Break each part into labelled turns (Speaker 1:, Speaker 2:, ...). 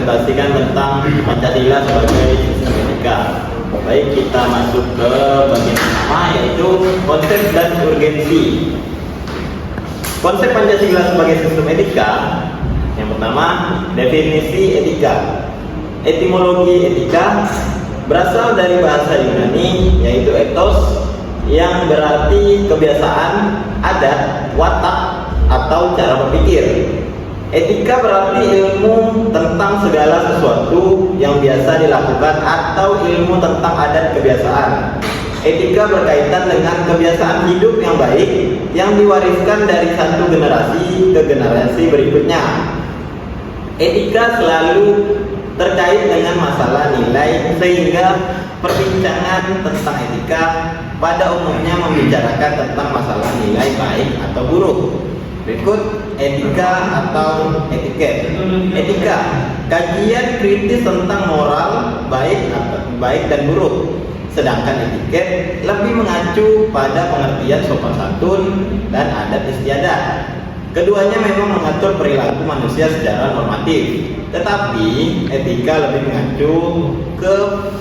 Speaker 1: presentasikan tentang Pancasila sebagai sistem etika. Baik, kita masuk ke bagian pertama, yaitu konsep dan urgensi. Konsep Pancasila sebagai sistem etika. Yang pertama, definisi etika. Etimologi etika berasal dari bahasa Yunani, yaitu ethos, yang berarti kebiasaan, adat, watak, atau cara berpikir. Etika berarti ilmu tentang segala sesuatu yang biasa dilakukan atau ilmu tentang adat kebiasaan. Etika berkaitan dengan kebiasaan hidup yang baik yang diwariskan dari satu generasi ke generasi berikutnya. Etika selalu terkait dengan masalah nilai, sehingga perbincangan tentang etika pada umumnya membicarakan tentang masalah nilai baik atau buruk. Berikut etika atau etiket. Etika, kajian kritis tentang moral baik dan buruk. Sedangkan etiket lebih mengacu pada pengertian sopan santun dan adat istiadat. Keduanya memang mengatur perilaku manusia secara normatif, tetapi etika lebih mengacu ke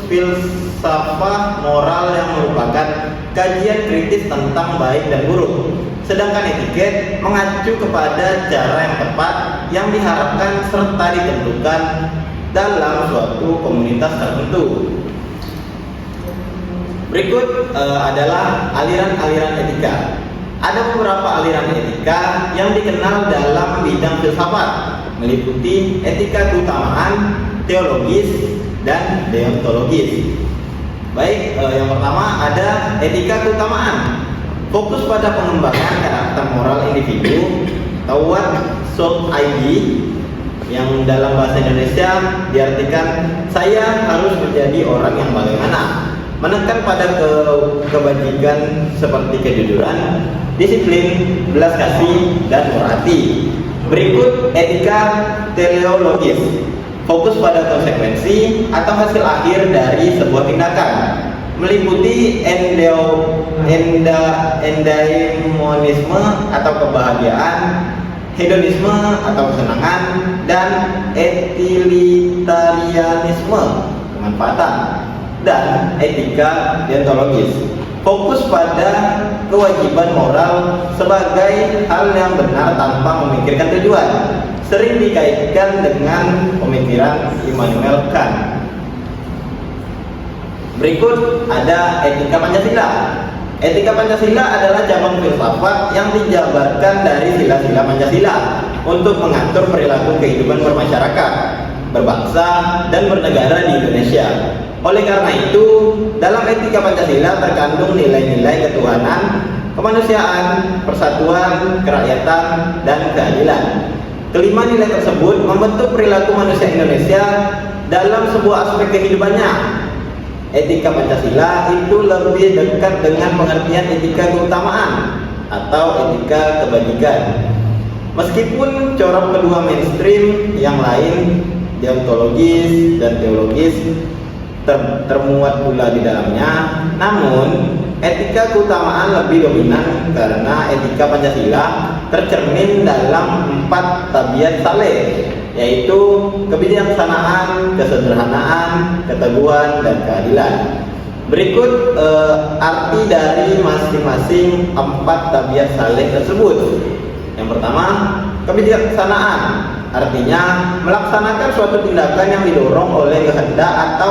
Speaker 1: filsafat moral yang merupakan kajian kritis tentang baik dan buruk. Sedangkan etiket mengacu kepada cara yang tepat yang diharapkan serta ditentukan dalam suatu komunitas tertentu. Berikut adalah aliran-aliran etika. Ada beberapa aliran etika yang dikenal dalam bidang filsafat, meliputi etika keutamaan, teologis, dan deontologis. Baik, yang pertama ada etika keutamaan. Fokus pada pengembangan karakter moral individu, toward soul ID, yang dalam bahasa Indonesia diartikan saya harus menjadi orang yang bagaimana. Menekan pada kebajikan seperti kejujuran, disiplin, belas kasih, dan morality. Berikut etika teleologis. Fokus pada konsekuensi atau hasil akhir dari sebuah tindakan, meliputi endaimonisme atau kebahagiaan, hedonisme atau kesenangan, dan utilitarianisme, kemanfaatan. Dan etika deontologis, fokus pada kewajiban moral sebagai hal yang benar tanpa memikirkan tujuan, sering dikaitkan dengan pemikiran Immanuel Kant. Berikut ada etika Pancasila. Etika Pancasila adalah cabang filsafat yang dijabarkan dari sila-sila Pancasila untuk mengatur perilaku kehidupan bermasyarakat, berbangsa, dan bernegara di Indonesia. Oleh karena itu, dalam etika Pancasila terkandung nilai-nilai ketuhanan, kemanusiaan, persatuan, kerakyatan, dan keadilan. Kelima nilai tersebut membentuk perilaku manusia Indonesia dalam sebuah aspek kehidupannya. Etika Pancasila itu lebih dekat dengan pengertian etika keutamaan atau etika kebajikan. Meskipun corak kedua mainstream yang lain, deontologis dan teologis, termuat pula di dalamnya, namun etika keutamaan lebih dominan karena etika Pancasila tercermin dalam 4 tabiat saleh, yaitu kebijaksanaan, kesederhanaan, keteguhan, dan keadilan. Berikut arti dari masing-masing 4 tabiat saleh tersebut. Yang pertama, kebijaksanaan, artinya melaksanakan suatu tindakan yang didorong oleh kehendak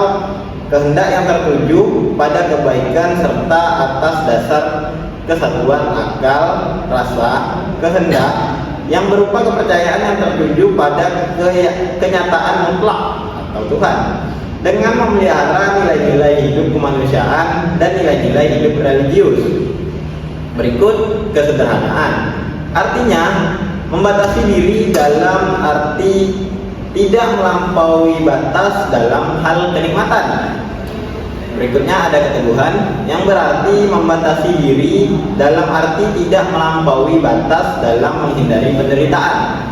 Speaker 1: yang tertuju pada kebaikan serta atas dasar kesatuan akal, rasa, kehendak yang berupa kepercayaan yang tertuju pada kenyataan mutlak atau Tuhan, dengan memelihara nilai-nilai hidup kemanusiaan dan nilai-nilai hidup religius. Berikut kesederhanaan, artinya membatasi diri dalam arti tidak melampaui batas dalam hal kenikmatan. Berikutnya ada keteguhan, yang berarti membatasi diri dalam arti tidak melampaui batas dalam menghindari penderitaan.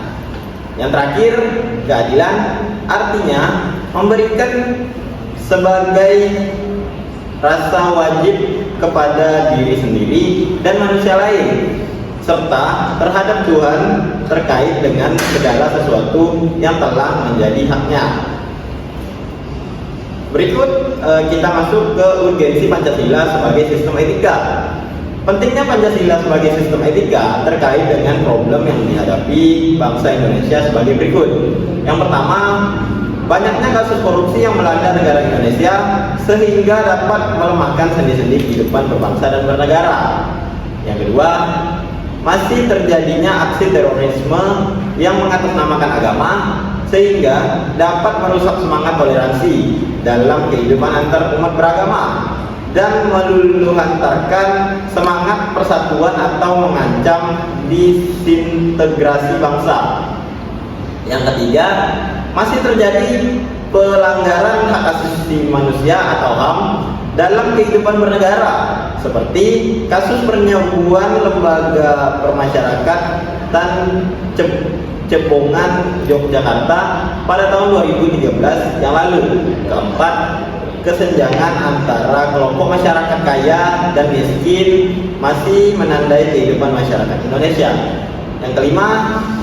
Speaker 1: Yang terakhir, keadilan, artinya memberikan sebagai rasa wajib kepada diri sendiri dan manusia lain, serta terhadap Tuhan terkait dengan segala sesuatu yang telah menjadi haknya. Berikut kita masuk ke urgensi Pancasila sebagai sistem etika. Pentingnya Pancasila sebagai sistem etika terkait dengan problem yang dihadapi bangsa Indonesia sebagai berikut. Yang pertama, banyaknya kasus korupsi yang melanda negara Indonesia sehingga dapat melemahkan sendi-sendi kehidupan berbangsa dan bernegara. Yang kedua, masih terjadinya aksi terorisme yang mengatasnamakan agama sehingga dapat merusak semangat toleransi dalam kehidupan antar umat beragama dan meluluhlantarkan semangat persatuan atau mengancam disintegrasi bangsa. Yang ketiga, masih terjadi pelanggaran hak asasi manusia atau HAM dalam kehidupan bernegara, seperti kasus penyerbuan lembaga permasyarakatan Cepongan Yogyakarta pada tahun 2013 yang lalu. Keempat, kesenjangan antara kelompok masyarakat kaya dan miskin masih menandai kehidupan masyarakat Indonesia. Yang kelima,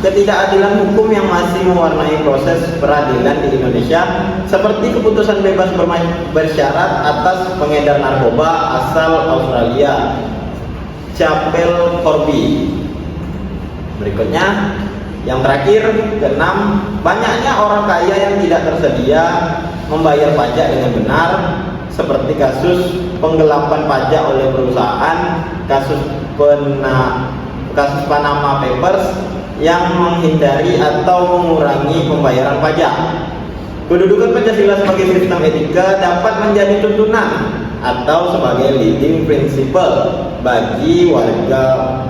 Speaker 1: ketidakadilan hukum yang masih mewarnai proses peradilan di Indonesia, seperti keputusan bebas bersyarat atas pengedar narkoba asal Australia, Chapel Corby. Berikutnya, yang terakhir, keenam, banyaknya orang kaya yang tidak tersedia membayar pajak dengan benar, seperti kasus penggelapan pajak oleh perusahaan, kasus Panama Papers yang menghindari atau mengurangi pembayaran pajak. Kedudukan Pancasila sebagai sistem etika dapat menjadi tuntunan atau sebagai leading principle bagi warga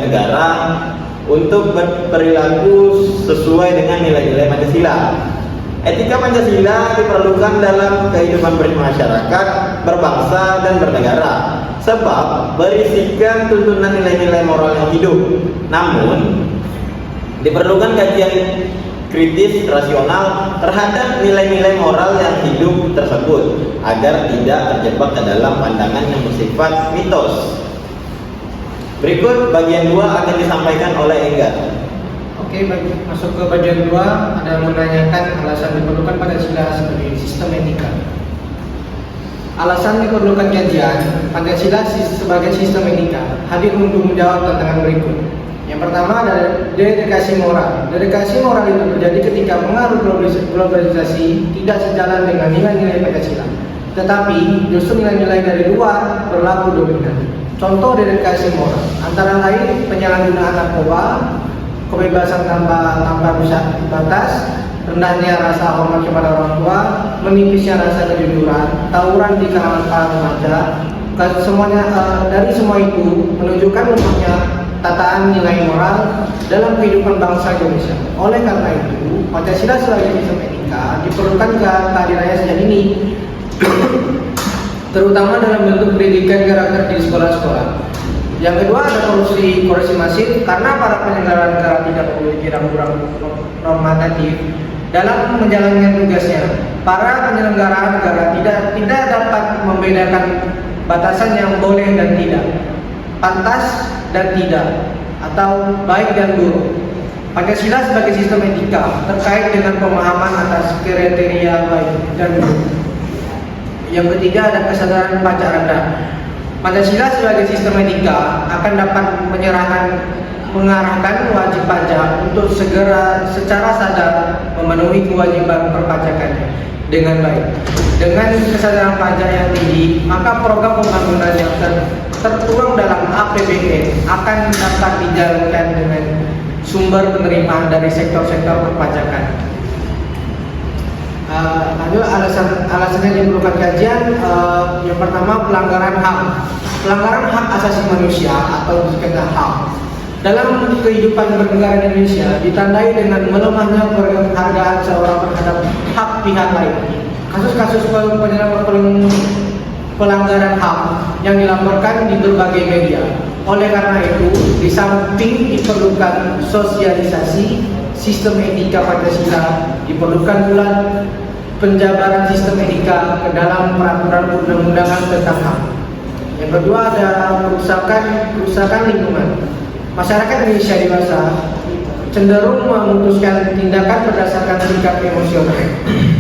Speaker 1: negara untuk berperilaku sesuai dengan nilai-nilai Pancasila. Etika Pancasila diperlukan dalam kehidupan bermasyarakat, berbangsa, dan bernegara, sebab berisikan tuntunan nilai-nilai moral yang hidup. Namun, diperlukan kajian kritis rasional terhadap nilai-nilai moral yang hidup tersebut, agar tidak terjebak ke dalam pandangan yang bersifat mitos. Berikut bagian 2 akan disampaikan oleh Enggar.
Speaker 2: Oke, masuk ke bagian 2, ada menanyakan alasan diperlukan Pancasila sebagai sistem etika. Alasan diperlukan kajian Pancasila sebagai sistem etika hadir untuk menjawab tantangan berikut. Yang pertama adalah dedikasi moral. Dedikasi moral itu terjadi ketika pengaruh globalisasi tidak sejalan dengan nilai-nilai Pancasila, tetapi justru nilai-nilai dari luar berlaku dominan. Contoh dedikasi moral antara lain penyalahgunaan narkoba, kebebasan tanpa batas, rendahnya rasa hormat kepada orang tua, menipisnya rasa kejujuran, tawuran di kalangan para remaja. Semuanya dari semua itu menunjukkan lemahnya tataan nilai moral dalam kehidupan bangsa Indonesia. Oleh karena itu, Pancasila sebagai sistem etika diperlukan kehadirannya sejak ini, terutama dalam bentuk pendidikan karakter di sekolah-sekolah. Yang kedua ada korupsi masif, karena para penyelenggara negara tidak memiliki rambu-rambu normatif dalam menjalankan tugasnya. Para penyelenggara negara tidak dapat membedakan batasan yang boleh dan tidak, pantas dan tidak, atau baik dan buruk. Pancasila sebagai sistem etika terkait dengan pemahaman atas kriteria baik dan buruk. Yang ketiga ada kesadaran pajak rendah. Pancasila sebagai sistem etika akan dapat mengarahkan wajib pajak untuk secara sadar memenuhi kewajiban perpajakannya dengan baik. Dengan kesadaran pajak yang tinggi, maka program pembangunan yang tertuang dalam APBN akan dapat dijalankan dengan sumber penerimaan dari sektor-sektor perpajakan. Lalu alasannya diperlukan kajian. Yang pertama, pelanggaran hak asasi manusia atau disebut HAM dalam kehidupan bernegara Indonesia ditandai dengan melemahnya penghargaan seorang terhadap hak pihak lain. Kasus-kasus pelanggaran HAM yang dilaporkan di berbagai media. Oleh karena itu, di samping diperlukan sosialisasi sistem etika Pancasila, diperlukan pula penjabaran sistem etika ke dalam peraturan undang-undangan tentang HAM. Yang kedua ada kerusakan lingkungan. Masyarakat Indonesia dewasa cenderung memutuskan tindakan berdasarkan sikap emosional,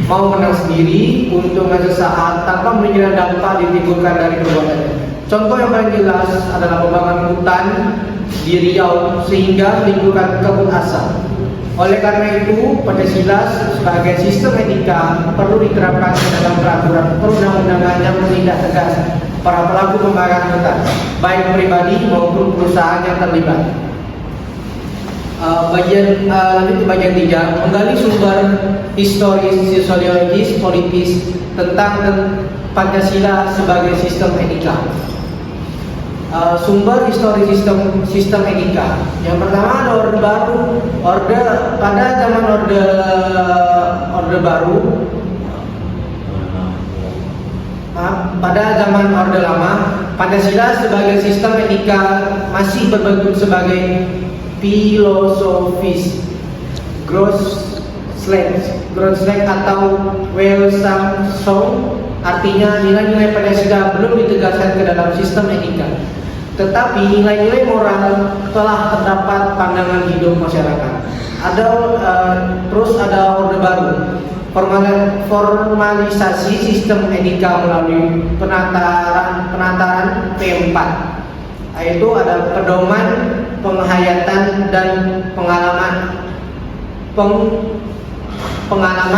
Speaker 2: mau menang sendiri, keuntungan sesaat tanpa mengira dampak ditimbulkan dari perbuatannya. Contoh yang paling jelas adalah pembangunan hutan di Riau sehingga menimbulkan kabut asap. Oleh karena itu, Pancasila sebagai sistem etika perlu diterapkan ke dalam peraturan perundang-undangan yang menindak tegas para pelaku pembakaran hutan, baik pribadi maupun perusahaan yang terlibat. Lanjut ke bagian 3, menggali sumber historis, sosiologis, politis tentang Pancasila sebagai sistem etika. Sumber histori sistem etika. Yang pertama ada orde baru. Pada zaman orde baru, pada zaman orde lama, Pancasila sebagai sistem etika masih berbentuk sebagai filosofis Grossleg atau Welsang, artinya nilai-nilai Pancasila belum ditegaskan ke dalam sistem etika. Tetapi nilai-nilai moral telah terdapat pandangan hidup masyarakat. Terus ada orde baru, formalisasi sistem etika melalui penataran P4, yaitu ada pedoman, penghayatan dan pengalaman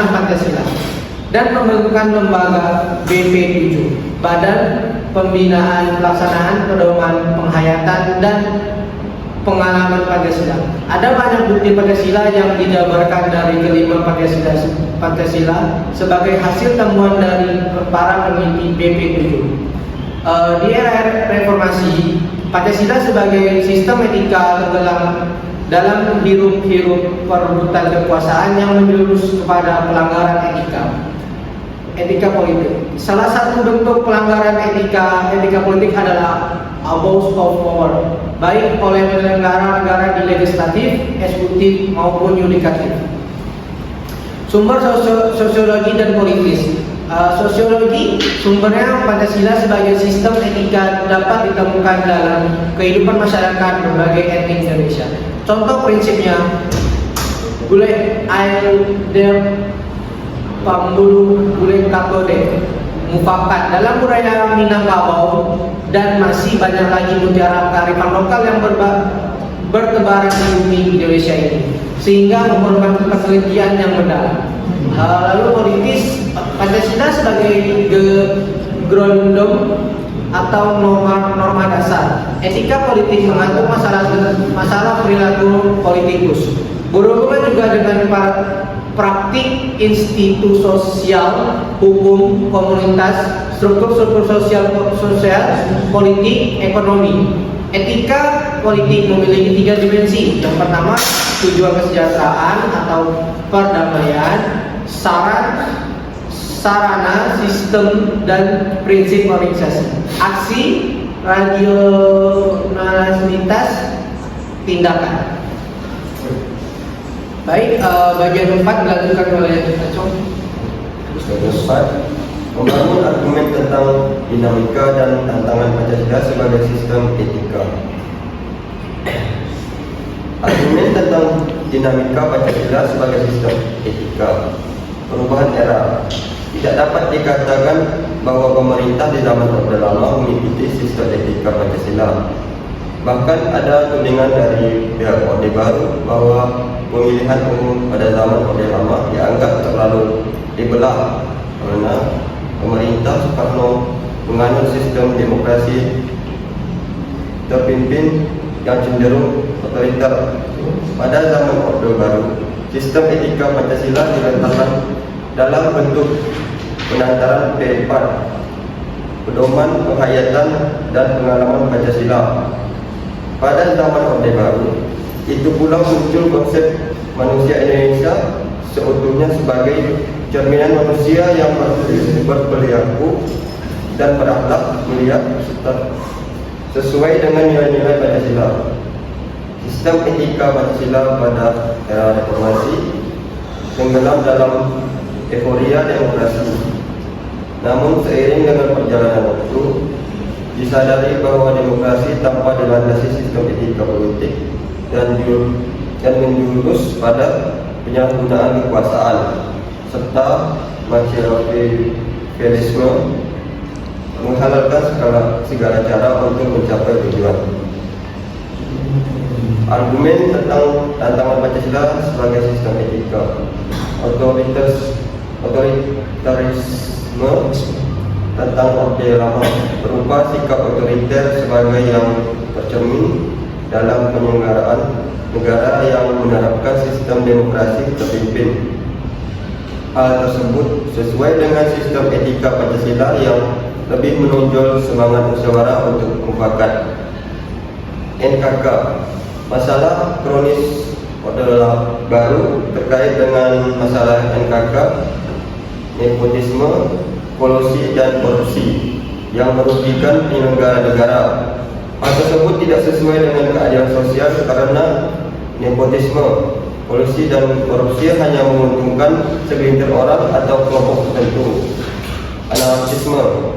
Speaker 2: Pancasila, dan pembentukan lembaga BP7, Badan Pembinaan Pelaksanaan Pedoman Penghayatan dan Pengalaman Pancasila. Ada banyak bukti Pancasila yang dijabarkan dari kelima Pancasila sebagai hasil temuan dari para peneliti BP7. Di era reformasi, Pancasila sebagai sistem etika tenggelam dalam hiruk-hiruk perebutan kekuasaan yang menjurus kepada pelanggaran etika politik. Salah satu bentuk pelanggaran etika politik adalah abuse of power, baik oleh penyelenggara negara di legislatif, eksekutif maupun yudikatif. Sumber sosiologi dan politis. Sosiologi, sumbernya Pancasila sebagai sistem etika dapat ditemukan dalam kehidupan masyarakat berbagai etnis Indonesia. Contoh prinsipnya, boleh air pambulu boleh katode mufakat dalam budaya Minangkabau, dan masih banyak lagi mutiara kearifan lokal yang bertebaran di bumi Indonesia ini, sehingga memerlukan penelitian yang mendalam. Lalu politis, Pancasila sebagai grundom atau norma dasar. Etika politik mengatur masalah perilaku politikus. Berhubungan juga dengan praktik institusi sosial, hukum, komunitas, struktur sosial, politik, ekonomi. Etika politik memiliki 3 dimensi. Yang pertama, tujuan kesejahteraan atau perdamaian, sarana, sistem, dan prinsip organisasi. Aksi, rasionalitas, tindakan. Baik, bagian 4 dilanjutkan oleh Acong.
Speaker 3: Bagian 4, membangun argumen tentang dinamika dan tantangan Pancasila sebagai sistem etika. Argumen tentang dinamika Pancasila sebagai sistem etika. Perubahan era. Tidak dapat dikatakan bahwa pemerintah di zaman Orde Lama mengikuti sistem etika Pancasila. Bahkan ada tudingan dari pihak Orde Baru bahwa pemilihan umum pada zaman Orde Lama dianggap terlalu dibelah karena pemerintah Soekarno menganut sistem demokrasi terpimpin yang cenderung otoriter. Pada zaman Orde Baru, sistem etika Pancasila diletakkan dalam bentuk penataran P4, pedoman, penghayatan, dan pengalaman Pancasila. Pada zaman Orde Baru, itu pula muncul konsep manusia Indonesia seutuhnya sebagai cerminan manusia yang berperilaku dan berakhlak mulia sesuai dengan nilai-nilai Pancasila. Sistem etika Pancasila pada era reformasi tenggelam dalam euforia demokrasi. Namun seiring dengan perjalanan waktu, disadari bahwa demokrasi tanpa dilandasi sistem etika politik dan dan menjurus pada penyalahgunaan kekuasaan serta Machiavellisme, menghalalkan segala cara untuk mencapai tujuan. Argumen tentang tantangan Pancasila sebagai sistem etika. Otoritarisme tentang orde lama berupa sikap otoriter sebagai yang tercermin dalam penyelenggaraan negara yang menerapkan sistem demokrasi terpimpin. Hal tersebut sesuai dengan sistem etika Pancasila yang lebih menonjol semangat musyawarah untuk mufakat. NKK, masalah kronis Orde Baru terkait dengan masalah NKK, nepotisme, kolusi dan korupsi yang merugikan penyelenggara negara. Hal tersebut tidak sesuai dengan keadilan sosial karena nepotisme, kolusi dan korupsi hanya menguntungkan segelintir orang atau kelompok tertentu. Anarkisme,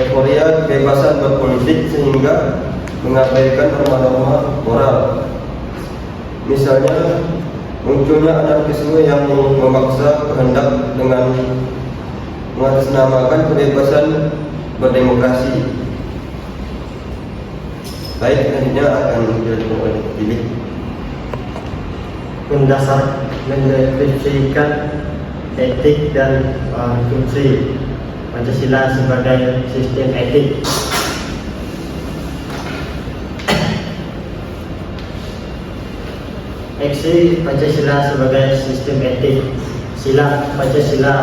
Speaker 3: euforia kebebasan berpolitik sehingga mengabaikan norma-norma moral. Misalnya, munculnya anarkisme yang memaksa kehendak dengan mengatasnamakan kebebasan berdemokrasi. Baik, selanjutnya akan dijelaskan oleh Billy.
Speaker 4: Mendeskripsikan etik dan fungsi Pancasila sebagai sistem etik. Eksi Pancasila sebagai sistem etik. Sila Pancasila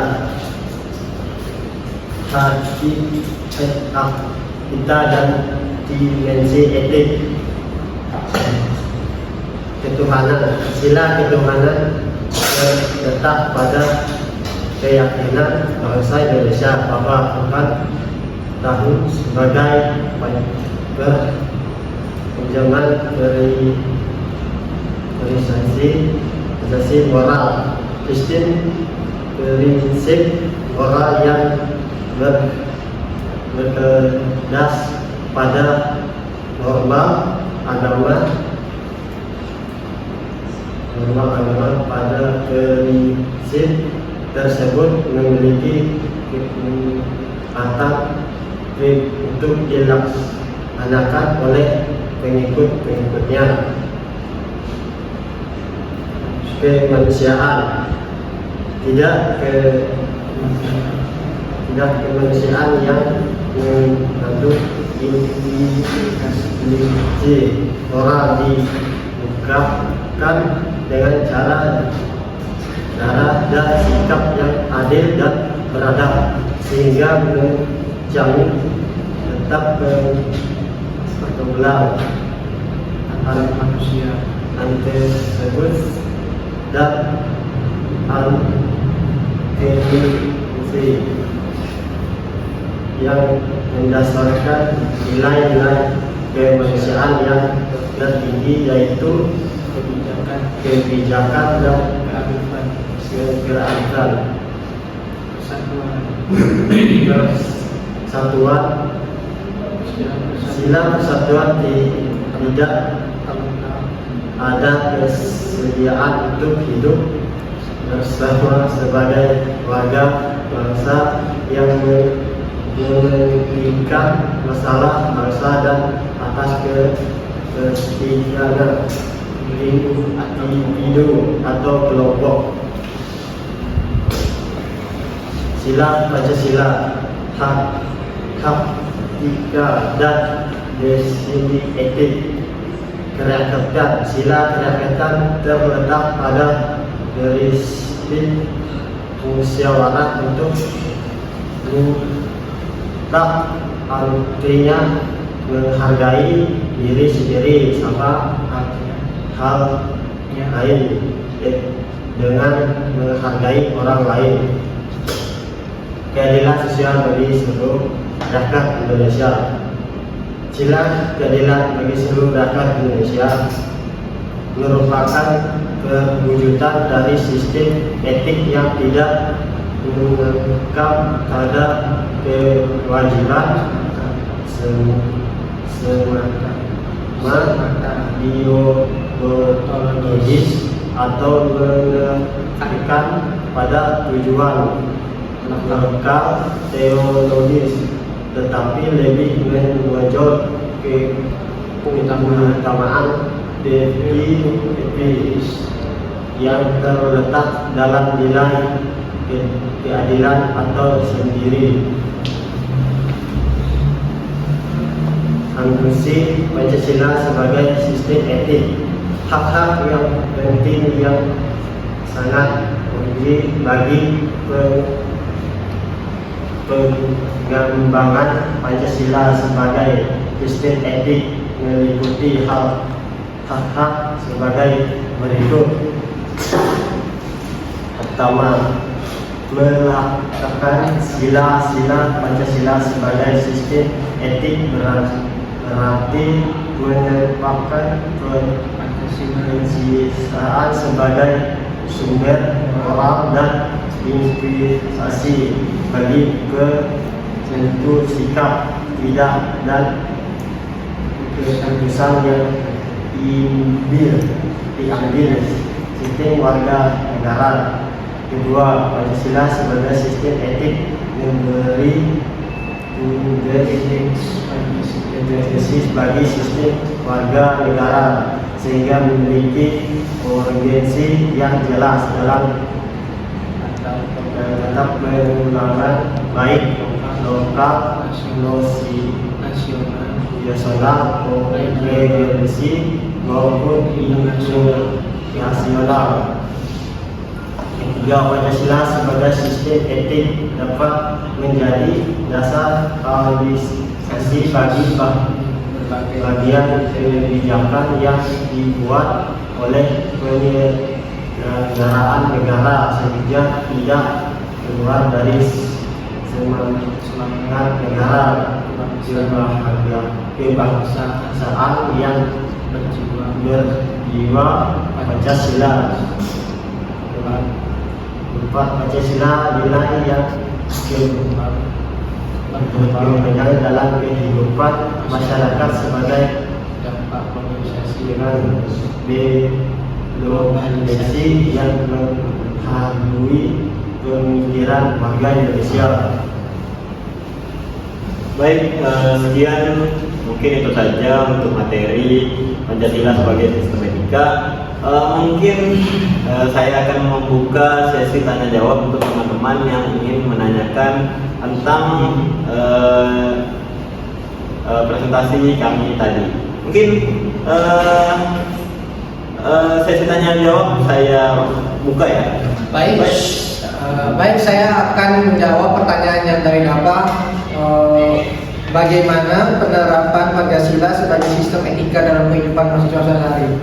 Speaker 4: kita dan dimensi etik. Ketuhanan, sila ketuhanan terletak pada keyakinan bangsa Indonesia bahwa Tuhan tahu sebagai penjamin asasi moral, sistem prinsip moral yang berkedas pada norma agama pada prinsip tersebut memiliki kekuatan untuk dilaksanakan oleh pengikut-pengikutnya. Kemanusiaan, tidak kemanusiaan yang mengandung indikasi moral diungkapkan dengan cara dan sikap yang adil dan beradab sehingga menjamin tetap pergaulan antara manusia tersebut dan anti yang mendasarkan nilai-nilai kemanusiaan yang tertinggi, yaitu kebijakan dan keadilan, persatuan, sila persatuan tidak ada kesediaan untuk hidup bersama sebagai warga bangsa yang menghentikan masalah bangsa dan atas kepentingan individu atau kelompok. Sila Pancasila, hak etika dan definisi etik kerakyatan. Sila kerakyatan terletak pada prinsip musyawarah untuk mutlak, artinya menghargai diri sendiri sama hal lain dengan menghargai orang lain. Keadilan sosial bagi seluruh rakyat Indonesia. Sila keadilan bagi seluruh rakyat Indonesia merupakan perwujudan dari sistem etik yang tidak mengekang pada kewajiban semata biologi ontologis atau menekankan pada tujuan nakal teologis, tetapi lebih menonjol ke keutamaan definisi yang terletak dalam nilai keadilan atau sendiri. Fungsi Pancasila sebagai sistem etik, hak-hak yang penting yang sangat penting bagi pengembangan Pancasila sebagai sistem etik meliputi hak-hak sebagai berikut. Pertama, melaksanakan sila-sila Pancasila sebagai sistem etik berarti menetapkan Pancasila sebagai sumber moral dan inspirasi bagi penentu sikap tidak dan keputusan yang diambil sistem warga negara. Kedua, Pancasila sebagai sistem etik memberi basis bagi sistem warga negara sehingga memiliki urgensi yang jelas dalam tetap mengembangkan baik lokal, nasional, regional maupun internasional. Ketiga, Pancasila sebagai sistem etik dapat menjadi dasar realisasi bagi bagian kebijakan yang dibuat oleh penyelenggaraan negara sehingga tidak keluar dari semangat negara kebangsaan yang berjiwa Pancasila. Empat, Pancasila nilai yang berkembang dalam kehidupan masyarakat sebagai dampak globalisasi dengan globalisasi yang menghantui pemikiran warga Indonesia.
Speaker 1: Baik, sekian mungkin itu saja untuk materi Pancasila sebagai sistem etika. Mungkin saya akan membuka sesi tanya jawab untuk teman-teman yang ingin menanyakan tentang presentasi kami tadi. Mungkin sesi tanya jawab saya buka ya.
Speaker 2: Baik, saya akan menjawab pertanyaan yang dari Bapak. Bagaimana penerapan Pancasila sebagai sistem etika dalam kehidupan mahasiswa sehari-hari?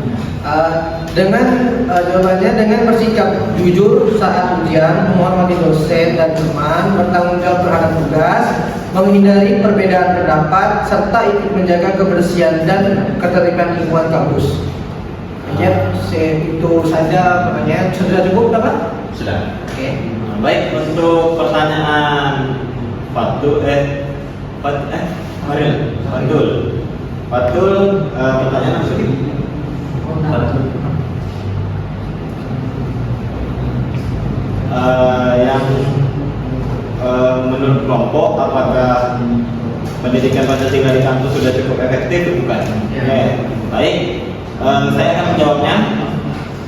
Speaker 2: Jawabannya dengan bersikap jujur saat ujian, menghormati dosen dan teman, bertanggung jawab terhadap tugas, menghindari perbedaan pendapat, serta ikut menjaga kebersihan dan ketertiban lingkungan kampus. Ya, itu saja pertanyaan. Sudah cukup, Bapak?
Speaker 1: Sudah.
Speaker 2: Oke.
Speaker 1: Baik, untuk pertanyaan Fatul, pertanyaan apa sih? Yang menurut kelompok, apakah pendidikan Pancasila di kampus sudah cukup efektif? Bukan.
Speaker 2: Ya.
Speaker 1: Oke. Baik, saya akan menjawabnya.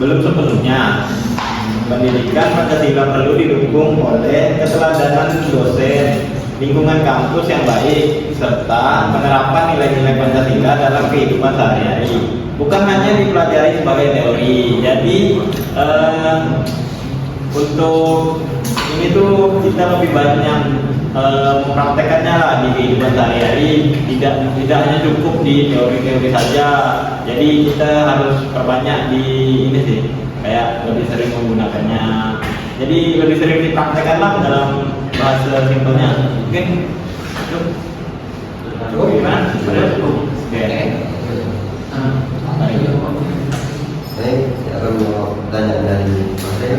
Speaker 1: Belum sepenuhnya. Pendidikan Pancasila perlu didukung oleh keteladanan dosen, lingkungan kampus yang baik, serta penerapan nilai-nilai Pancasila dalam kehidupan sehari-hari. Bukan hanya dipelajari sebagai teori. Jadi untuk ini tuh kita lebih banyak mempraktekannya lah di kehidupan sehari-hari. Tidak hanya cukup di teori-teori saja. Jadi kita harus perbanyak di ini sih, kayak lebih sering menggunakannya. Jadi lebih sering dipraktekkan lah dalam bahasa simpelnya. Mungkin cukup gimana? Oke.
Speaker 3: Baik, saya akan menjawab pertanyaan dari Mas Rey.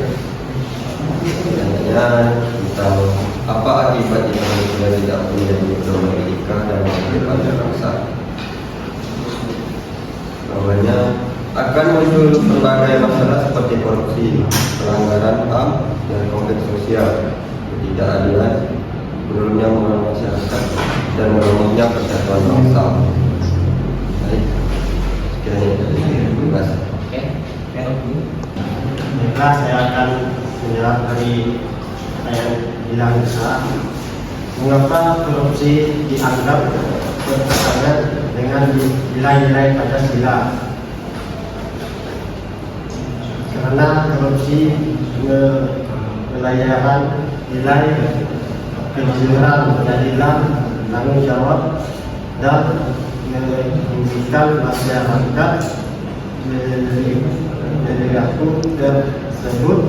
Speaker 3: Pertanyaannya tentang apa akibat jika manusia tidak menjadi diploma etika dan kehidupan berbangsa. Jawabannya, akan muncul berbagai masalah seperti korupsi, pelanggaran HAM, dan konflik sosial, ketidakadilan, menurunnya moral masyarakat, dan melemahnya persatuan bangsa. Baik, sekiranya terima kasih.
Speaker 2: Oke.
Speaker 4: Baiklah, saya akan menjawab dari saya bilang mengapa korupsi dianggap bertentangan dengan nilai-nilai Pancasila? Karena korupsi melayani nilai kejujuran, keadilan, tanggung jawab, dan menginginkan masyarakat perilaku tersebut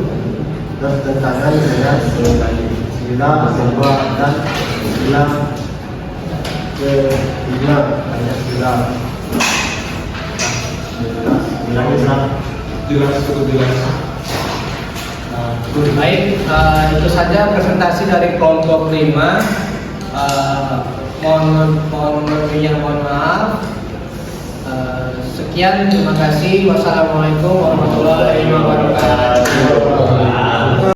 Speaker 4: bertentangan dengan sila kedua dan sila kelima Pancasila.
Speaker 2: Baik, itu saja presentasi dari kelompok 5. Mohon maaf. Sekian, terima kasih. Wassalamualaikum warahmatullahi wabarakatuh.